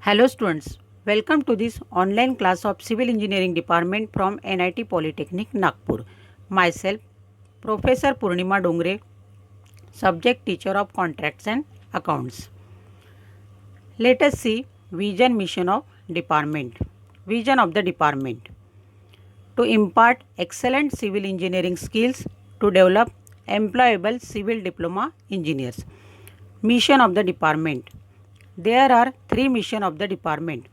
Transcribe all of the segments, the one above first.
Hello students, welcome to this online class of Civil Engineering Department from NIT Polytechnic Nagpur. Myself, Professor Purnima Dongre, Subject Teacher of Contracts and Accounts. Let us see Vision Mission of Department. Vision of the Department. To impart excellent civil engineering skills to develop employable civil diploma engineers. Mission of the Department. There are three missions of the department.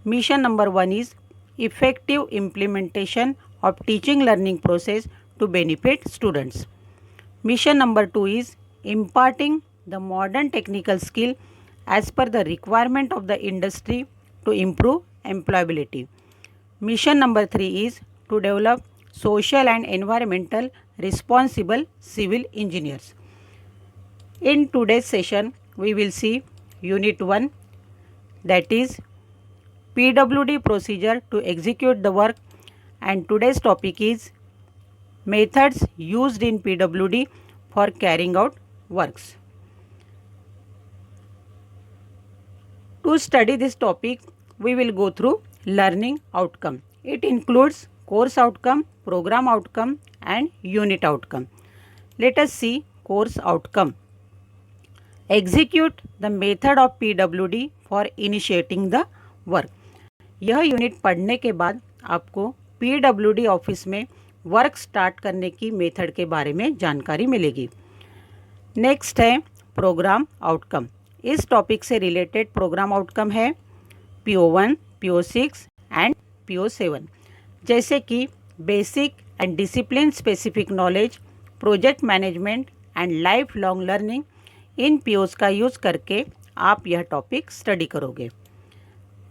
Mission number 1 is effective implementation of teaching learning process to benefit students. Mission number 2 is imparting the modern technical skill as per the requirement of the industry to improve employability. Mission number 3 is to develop social and environmental responsible civil engineers. In today's session, we will see Unit 1, that is PWD procedure to execute the work, and today's topic is methods used in PWD for carrying out works. To study this topic, we will go through learning outcome. It includes course outcome, program outcome and unit outcome. Let us see course outcome. Execute the method of PWD for initiating the work. यह unit पढ़ने के बाद आपको PWD office में work start करने की method के बारे में जानकारी मिलेगी. नेक्स्ट है प्रोग्राम आउटकम. इस टॉपिक से रिलेटेड प्रोग्राम आउटकम है PO1, PO6 एंड PO7, जैसे कि basic and discipline specific knowledge, project management and life long learning. इन POs का यूज़ करके आप यह टॉपिक स्टडी करोगे.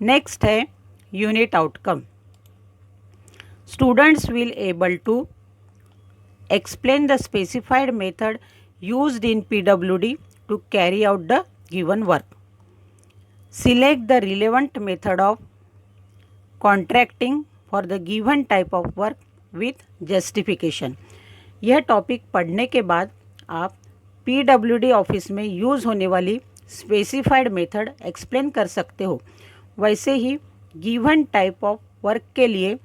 नेक्स्ट है unit outcome. Students will able to explain the specified method used in PWD to carry out the given work. Select the relevant method of contracting for the given type of work with justification. यह topic पढ़ने के बाद आप PWD office में use होने वाली specified method explain कर सकते हो. वैसे ही गिवन टाइप ऑफ वर्क के लिए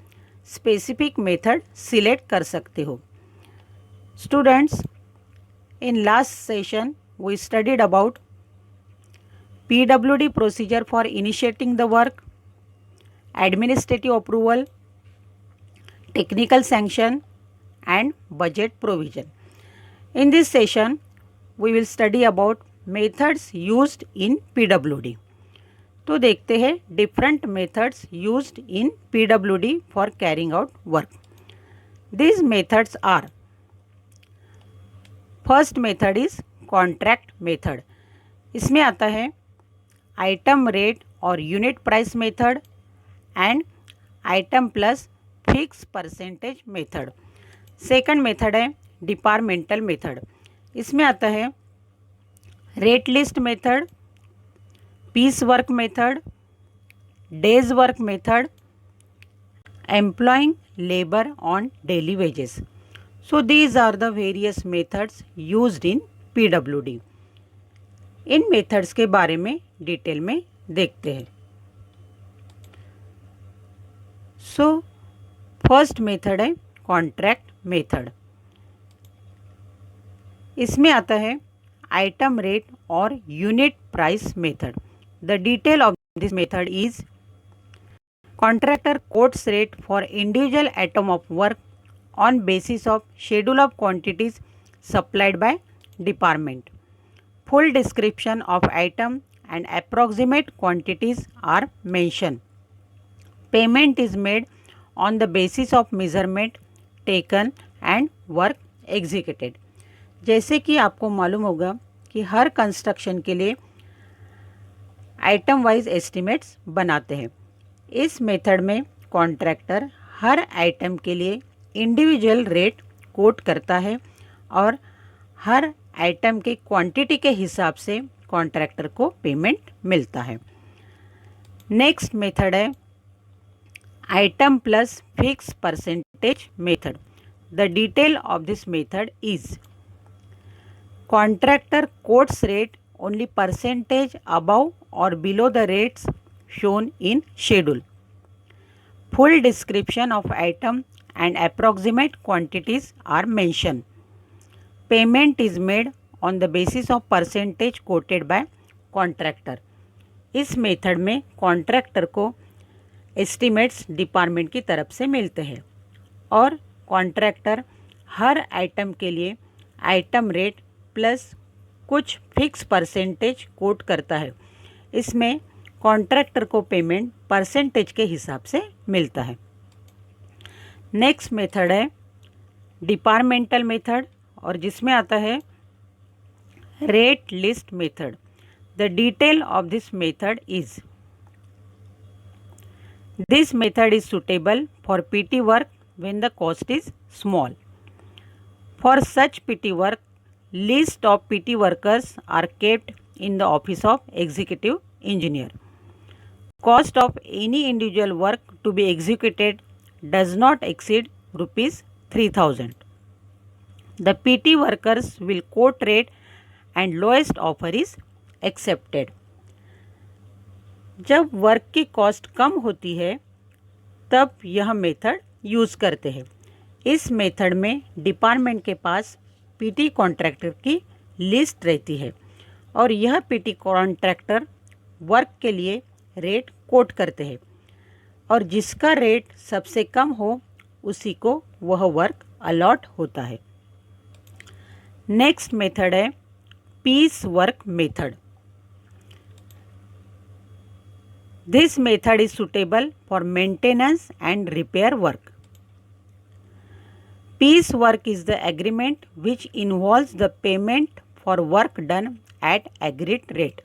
स्पेसिफिक मेथड सिलेक्ट कर सकते हो. Students, in last session we studied about PWD procedure for initiating the work, administrative approval, technical sanction and budget provision. In this session, we will study about methods used in PWD. तो देखते हैं different methods used in PWD for carrying out work. These methods are: first method is contract method. इसमें आता है item rate और unit price method and item plus fixed percentage method. Second method है departmental method. इसमें आता है rate list method, piece work method, days work method, employing labour on daily wages. So these are the various methods used in PWD. इन methods के बारे में detail में देखते हैं. सो फर्स्ट मेथड है कॉन्ट्रैक्ट मेथड. इसमें आता है आइटम रेट और unit price method. The detail of this method is contractor quotes rate for individual item of work on basis of schedule of quantities supplied by department. Full description of item and approximate quantities are mention. Payment is made on the basis of measurement taken and work executed. जैसे कि आपको मालूम होगा कि हर construction के लिए item wise estimates बनाते हैं. इस मेथड में कॉन्ट्रैक्टर हर आइटम के लिए इंडिविजुअल रेट कोट करता है और हर आइटम के क्वांटिटी के हिसाब से कॉन्ट्रैक्टर को पेमेंट मिलता है. नेक्स्ट मेथड है item plus fixed percentage method. The detail of this method is contractor quotes rate only percentage above or below the rates shown in schedule. Full description of item and approximate quantities are mentioned. Payment is made on the basis of percentage quoted by contractor. इस method में contractor को estimates department की तरफ से मिलते हैं और contractor हर item के लिए आइटम रेट प्लस कुछ फिक्स परसेंटेज कोट करता है। इसमें कॉन्ट्रैक्टर को पेमेंट परसेंटेज के हिसाब से मिलता है। नेक्स्ट मेथड है डिपार्टमेंटल मेथड और जिसमें आता है rate list method. The detail of this method is this method is suitable for PT work when the cost is small. For such PT work list of PT workers are kept in the office of executive engineer. Cost of any individual work to be executed does not exceed rupees 3000. The PT workers will quote rate and lowest offer is accepted. जब work की cost कम होती है तब यह method use करते हैं। इस method में डिपार्टमेंट के पास पीटी कॉन्ट्रैक्टर की लिस्ट रहती है और यह पीटी कॉन्ट्रैक्टर वर्क के लिए रेट कोट करते हैं और जिसका रेट सबसे कम हो उसी को वह वर्क अलॉट होता है। नेक्स्ट मेथड है piece work method. This method is suitable for maintenance and repair work. Piece work is the agreement which involves the payment for work done at agreed rate.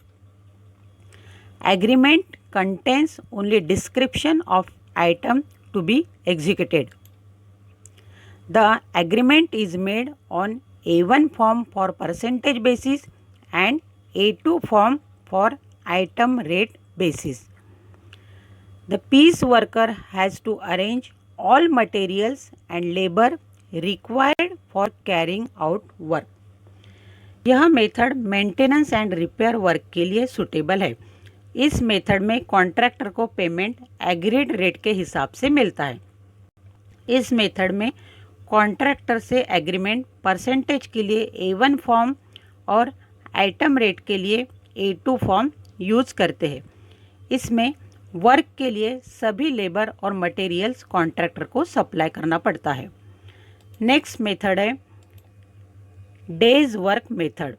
Agreement contains only description of item to be executed. The agreement is made on A1 form for percentage basis and A2 form for item rate basis. The piece worker has to arrange all materials and labor required for carrying out work. यह method maintenance and repair work के लिए suitable है। इस method में contractor को payment agreed rate के हिसाब से मिलता है। इस मेथड में कॉन्ट्रैक्टर से एग्रीमेंट परसेंटेज के लिए A1 फॉर्म और आइटम रेट के लिए A2 फॉर्म यूज़ करते हैं। इसमें वर्क के लिए सभी लेबर और मटेरियल्स कॉन्ट्रैक्टर को सप्लाई करना पड़ता है। नेक्स्ट मेथड है days work method.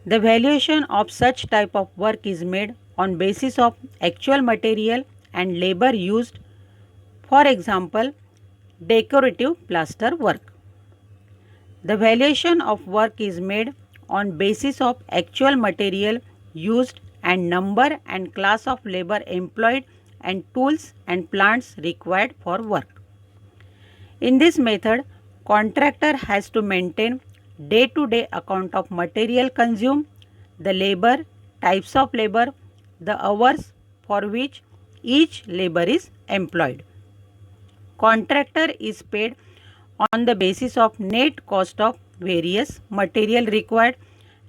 The valuation of such type of work is made on basis of actual material and labour used. For example decorative plaster work. The valuation of work is made on basis of actual material used and number and class of labour employed and tools and plants required for work. In this method, contractor has to maintain day-to-day account of material consumed, the labor, types of labor, the hours for which each labor is employed. Contractor is paid on the basis of net cost of various material required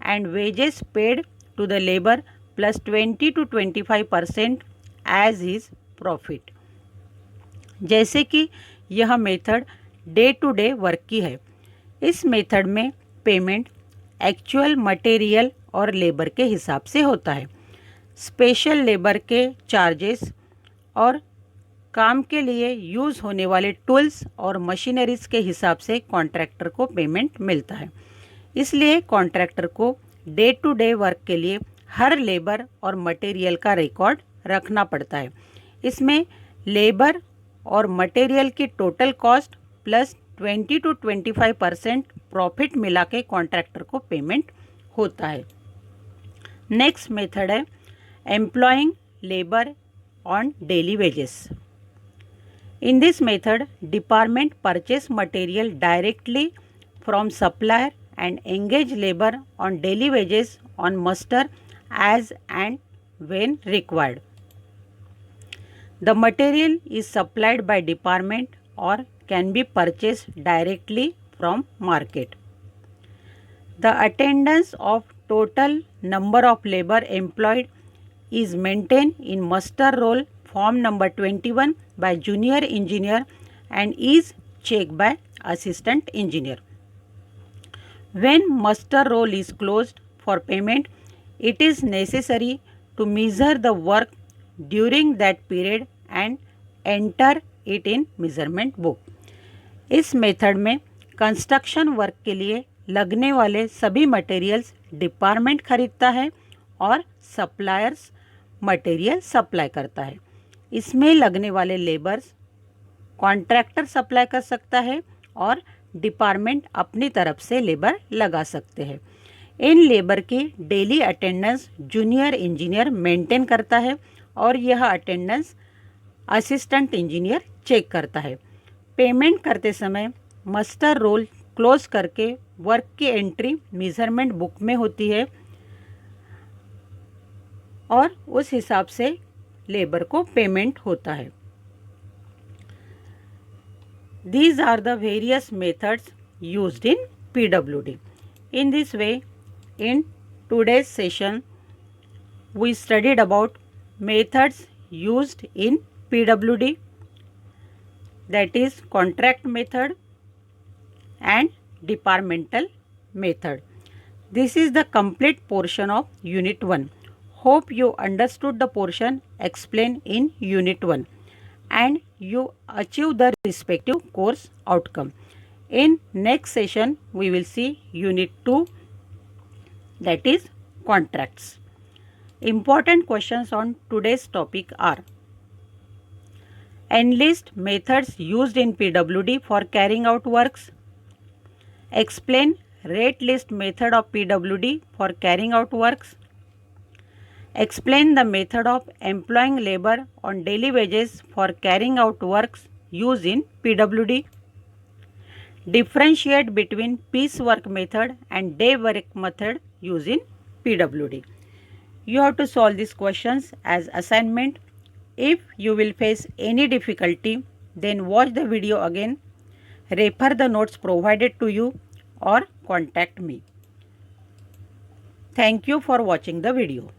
and wages paid to the labor plus 20 to 25% as his profit. जैसे कि यह method day to day work की है। इस method में payment actual material और labour के हिसाब से होता है। स्पेशल लेबर के चार्जेस और काम के लिए यूज़ होने वाले टूल्स और मशीनरीज के हिसाब से कॉन्ट्रैक्टर को पेमेंट मिलता है। इसलिए कॉन्ट्रैक्टर को डे टू डे वर्क के लिए हर लेबर और मटेरियल का रिकॉर्ड रखना पड़ता है। इसमें लेबर और मटेरियल की total cost plus 20 to 25% profit मिला के कॉन्ट्रैक्टर को पेमेंट होता है। नेक्स्ट मेथड है employing labour on daily wages. In this method department purchase material directly from supplier and engage labour on daily wages on muster as and when required. The material is supplied by department or can be purchased directly from market. The attendance of total number of labor employed is maintained in muster roll form number 21 by junior engineer and is checked by assistant engineer. When muster roll is closed for payment, it is necessary to measure the work during that period and enter it in measurement book. इस method में construction work के लिए लगने वाले सभी materials department खरीदता है और सप्लायर्स मटेरियल सप्लाई करता है। इसमें लगने वाले लेबर्स कॉन्ट्रैक्टर सप्लाई कर सकता है और डिपार्टमेंट अपनी तरफ से लेबर लगा सकते हैं। इन लेबर की daily attendance junior engineer maintain करता है और यह अटेंडेंस असिस्टेंट इंजीनियर चेक करता है। पेमेंट करते समय मस्टर रोल क्लोज करके वर्क की एंट्री मेजरमेंट बुक में होती है और उस हिसाब से लेबर को पेमेंट होता है। These are the various methods used in PWD. In this way, in today's session, we studied about methods used in PWD, that is contract method and departmental method. This is the complete portion of Unit 1. Hope you understood the portion explained in Unit 1 and you achieve the respective course outcome. In next session, we will see Unit 2, that is contracts. Important questions on today's topic are: enlist methods used in PWD for carrying out works. Explain rate list method of PWD for carrying out works. Explain the method of employing labor on daily wages for carrying out works used in PWD. Differentiate between piecework method and day work method used in PWD. You have to solve these questions as assignment. If you will face any difficulty, then watch the video again, refer the notes provided to you or contact me. Thank you for watching the video.